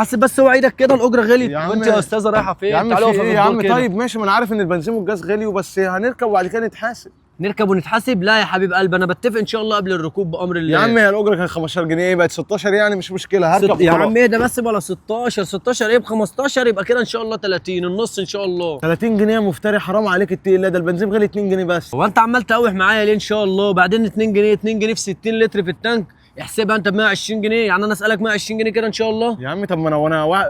حاسب بس هو ايدك كده الاجره غليت يا عم وانت يا استاذه رايحه فين؟ يا عم تعالي في اقف ايه في يا عم؟ الدور كده. طيب ماشي، ما انا عارف ان البنزين والجاز غلي، وبس هنركب وبعد كده نتحاسب. نركب ونتحاسب؟ لا يا حبيب قلبي، انا بتفق ان شاء الله قبل الركوب بامر الله. يا عم هي الاجره كانت 15 جنيه بقت 16 يعني مش مشكله، هركب يا وخلاص. عم ايه ده بس؟ بلا 16 ايه ب 15؟ يبقى كده ان شاء الله 30 النص ان شاء الله. 30 جنيه مفتري، حرام عليك التقيل ده البنزين غلي 2 جنيه بس. هو انت عمال تقوح معايا ليه ان شاء الله؟ بعدين 2 جنيه 2 جنيه في 60 لتر في التانك، احسبها انت ب 120 جنيه، يعني انا اسالك 120 جنيه كده ان شاء الله. يا عم طب ما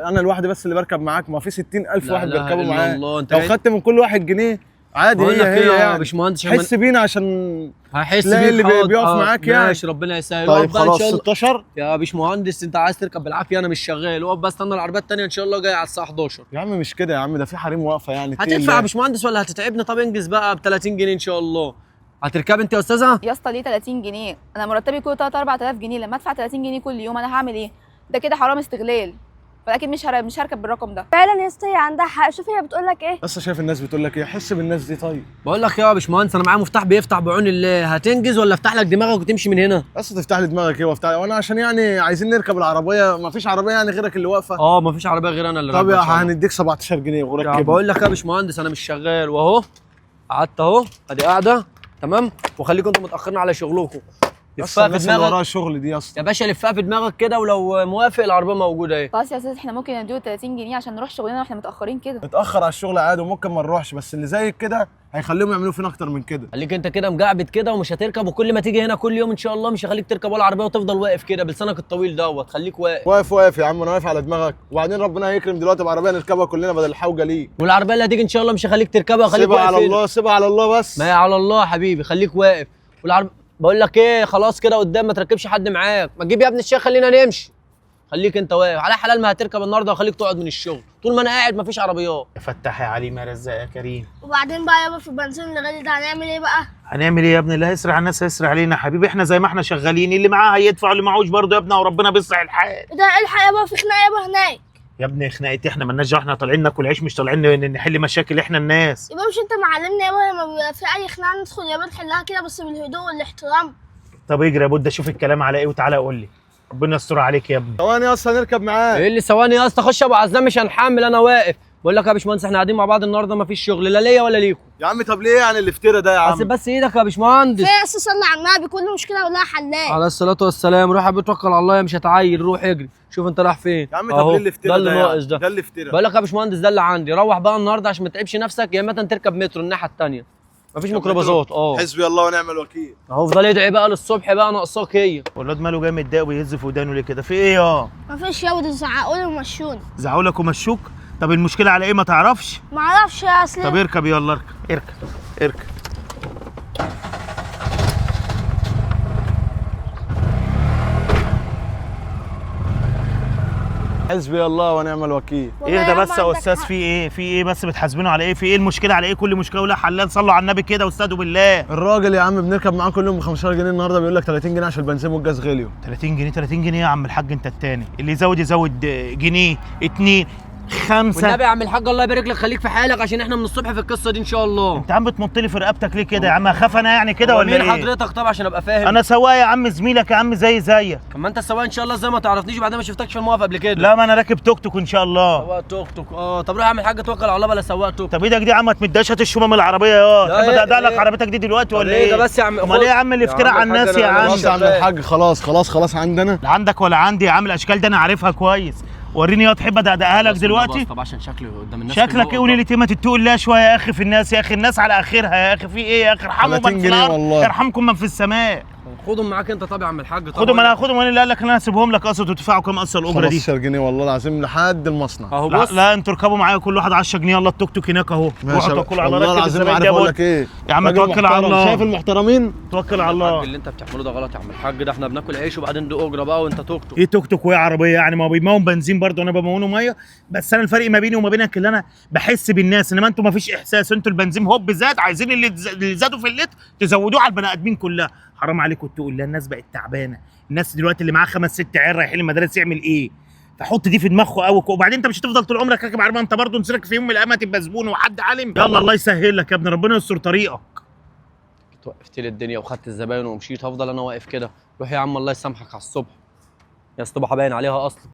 انا لوحدي بس اللي بركب معاك، ما في 60,000 لا واحد إله بيركبوا إلا معاك. الله، انت لو جاي- خدت من كل واحد جنيه عادي، بقول لك هي ايه يا يعني باشمهندس، حس بينا عشان هحس تلاقي بيك اللي حاضر. بيقف معاك يعني. ماشي ربنا يسهل. طيب اقف بقى ان خلاص شاء الله 16. يا باشمهندس، انت عايز تركب بالعافيه انا مش شغال، اقف بس استنى العربيه الثانيه ان شاء الله جايه على الساعه 11. يا عم مش كده يا عم، ده في حريم واقفه يعني هتدفع يا باشمهندس ولا هتتعبني؟ طب انجز بقى ب 30 جنيه ان شاء الله. هتركب انت يا استاذه؟ يا اسطى ليه 30 جنيه؟ انا مرتبي كله 3 4000 جنيه، لما ادفع 30 جنيه كل يوم انا هعمل ايه؟ ده كده حرام استغلال. فاكيد مش هركب بالرقم ده. فعلا يا اسطى هي عندها حق، شوفي هي بتقول لك ايه. بس شايف الناس بتقول لك ايه، حس بالناس دي. طيب بقول لك يا باشمهندس، انا معايا مفتاح بيفتح بعون الله، هتنجز ولا افتح لك دماغك وتمشي من هنا؟ بس تفتح لي دماغك ايه وافتح، وانا عشان يعني عايزين نركب العربيه، ما فيش عربيه يعني غيرك اللي واقفه. مفيش عربيه غير انا اللي طب راكبة إن شاء الله. هنديك 17 جنيه وركب. بقول لك يا باشمهندس انا مش شغال، واهو قعدت اهو ادي قاعده تمام، وخليكم انتوا متاخرين على شغلكم. بس لفها في الناس اللي دماغك وراها الشغل دي يا اسطى. يا باشا، لفها في دماغك كده، ولو موافق العربيه موجوده اهي. خلاص يا استاذ، احنا ممكن نديله 30 جنيه عشان نروح شغلنا واحنا متاخرين كده. نتاخر على الشغل عادي وممكن ما نروحش، بس اللي زيك كده هيخليهم يعملوا فينا اكتر من كده. خليك انت كده مجعبد كده ومش هتركب، وكل ما تيجي هنا كل يوم ان شاء الله مش هخليك تركب ولا عربيه وتفضل واقف كده بلسانك الطويل دوت، خليك واقف. واقف يا عم، انا واقف على دماغك، وبعدين ربنا هيكرم دلوقتي بعربيه نركبها كلنا بدل الحوجه ليه. والعربيه اللي هتيجي ان شاء الله مش هخليك تركبها، خليك سيبها واقف على هنا. الله، سيبها على الله بس. ما هي على الله يا حبيبي، خليك واقف. بقول لك ايه، خلاص كده قدام ما تركبش حد معاك، ما تجيب يا ابن الشيخ خلينا نمشي. خليك انت واقف على حلال، ما هتركب النهارده وخليك تقعد من الشغل، طول ما انا قاعد مفيش عربيات. يا فتاح يا عليم يا رزاق يا كريم. وبعدين بقى يابا في البنزين اللي غالي ده هنعمل ايه بقى؟ هنعمل ايه يا ابني؟ اللي هيسرع على الناس هيسرع علينا يا حبيبي، احنا زي ما احنا شغالين، اللي معاه هيدفع واللي معهوش برضه يا ابني، وربنا بيصلح الحال. ده الحق يابا، في خناقه يابا هناك. يا ابني خناقه احنا مالناش دعوه، احنا طالعين ناكل عيش، مش طالعين نحل مشاكل احنا الناس. يبقى مش انت معلمنا يابا لما بيبقى في اي خناقه ندخل يابا نحلها كده بس بالهدوء والاحترام. طب اجري يا بود، شوف الكلام على ايه وتعالى قول لي. ربنا يستر عليك يا ابني. ثواني اصلا نركب معاك. ايه اللي ثواني يا اسطى؟ خش يا ابو عزام، مش هنحمل انا واقف. بقول لك يا باشمهندس احنا قاعدين مع بعض النهارده مفيش شغل، لا ليا ولا ليكم. يا عم طب ليه يعني الافتراء ده يا عم؟ بس ايدك يا باشمهندس. في اساس صلي على النبي، كل مشكله ولها حلال. على الصلاه والسلام. روح يا ابني توكل على الله، يا مش هتعيل، روح اجري شوف انت رايح فين. يا عم طب ليه الافتراء ده ده اللي يعني؟ ناقص ده. ده الافتراء. بقول لك يا باشمهندس ده اللي عندي، روح بقى النهارده عشان ما تتعبش نفسك، يا اما تركب مترو الناحيه الثانيه، مفيش ميكروباصات. حسبي الله ونعم الوكيل. اهو افضل ادعي بقى للصبح بقى، ناقصاك هي. والواد ماله جاي متضايق ويهز في ودانه ليه كده؟ في ايه يا؟ مفيش يابا، دول زعقوا لي ومشوني. زعقوا لك ومشوك؟ طب المشكله على ايه ما تعرفش؟ معرفش يا اصل. طب اركب يلا، اركب اركب. حسبي الله ونعم الوكيل. ايه ده بس يا استاذ؟ في ايه؟ في ايه بس بتحاسبينه على ايه؟ في ايه المشكله على ايه؟ كل مشكله ولا حلال، صلوا على النبي كده واستهدوا بالله. الراجل يا عم بنركب معاه كل يوم ب 15 جنيه، النهارده بيقول لك 30 جنيه عشان البنزين والجاز غليوا. 30 جنيه 30 جنيه يا عم الحاج، انت التاني اللي يزود جنيه 2 5. والنبي يا عم الحاج الله يبارك لك، خليك في حالك عشان احنا من الصبح في القصه دي ان شاء الله. انت عم بتنط لي في رقبتك ليه كده يا عم؟ اخاف انا يعني كده ولا مين ايه؟ حضرتك طبعا عشان ابقى فاهم؟ انا سواق يا عم، زميلك يا عم زيك. طب ما انت السواق ان شاء الله، زي ما تعرفنيش وبعدين ما شفتكش في الموقف قبل كده. لا ما انا راكب توك توك ان شاء الله. سواق توك توك؟ طب روح يا عم الحاج توكل على الله بلا سواق توك. طب ايدك دي يا عم ما تمدهاش، هات الشومه من العربيه يا لا تحب ايه ادق لك ايه؟ عربيتك دي دلوقتي ولا ايه ايه؟ ده بس يا عم؟ امال ايه يا عم الافتراء على الناس يا عم؟ خلاص يا عم الحاج، خلاص عندنا. لا عندك ولا عندي يا عم، الاشكال دي انا عارفها كويس. وريني يا تحب ادقها لك دلوقتي؟ طب عشان شكلي قدام الناس. شكلك ايه؟ قولي لي ما تتقوا الله شويه يا اخي في الناس، يا اخي الناس على اخرها يا اخي، في ايه يا اخي؟ ارحموا 30 من في جنيه الارض والله. يرحمكم من في السماء. خدهم معاك انت طبعا يا عم الحاج. خدهم انا هاخدهم، وانا اللي قال لك انا هسيبهم لك اصلا، وتدفعوا كام اصلا الاجره دي؟ 15 جنيه والله العظيم لحد المصنع. اهو لا, بص. لا انتوا اركبوا معايا كل واحد 10 جنيه، يلا التوك توك هناك اهو. ماشي توكلوا على والله ركب العظيم الزباين عارف دي اقول لك ايه يا عم، راجل توكل على محترم. الله. شايف المحترمين؟ توكل على الله. اللي انت بتعمله ده غلط يا عم الحاج، ده احنا بناكل عيش وبعدين دي اجره بقى وانت توك توك. ايه توك توك وايه عربيه يعني؟ ما هو بيمون بنزين برضه، انا بمونه ميه، بس انا الفرق ما بيني وما بينك اللي انا بحس بالناس، انما انتوا ما فيش احساس، انتوا البنزين هوب زاد، عايزين اللي زادوا في اللتر تزودوه على البني ادمين كلها. حرام عليكم تقول الله، الناس بقت تعبانه، الناس دلوقتي اللي معاه 5 6 عيال رايحين المدارس يعمل ايه؟ فحط دي في دماغه قوي، وبعدين انت مش هتفضل طول عمرك راكب عربيه، انت برضه نسيرك في يوم من الايام تبقى زبون وحد عالم. يلا الله يسهل لك يا ابني، ربنا يستر طريقك. وقفت لي الدنيا وخدت الزباين ومشيت، هفضل انا واقف كده؟ روح يا عم الله يسامحك على الصبح، يا الصبح باين عليها اصلا.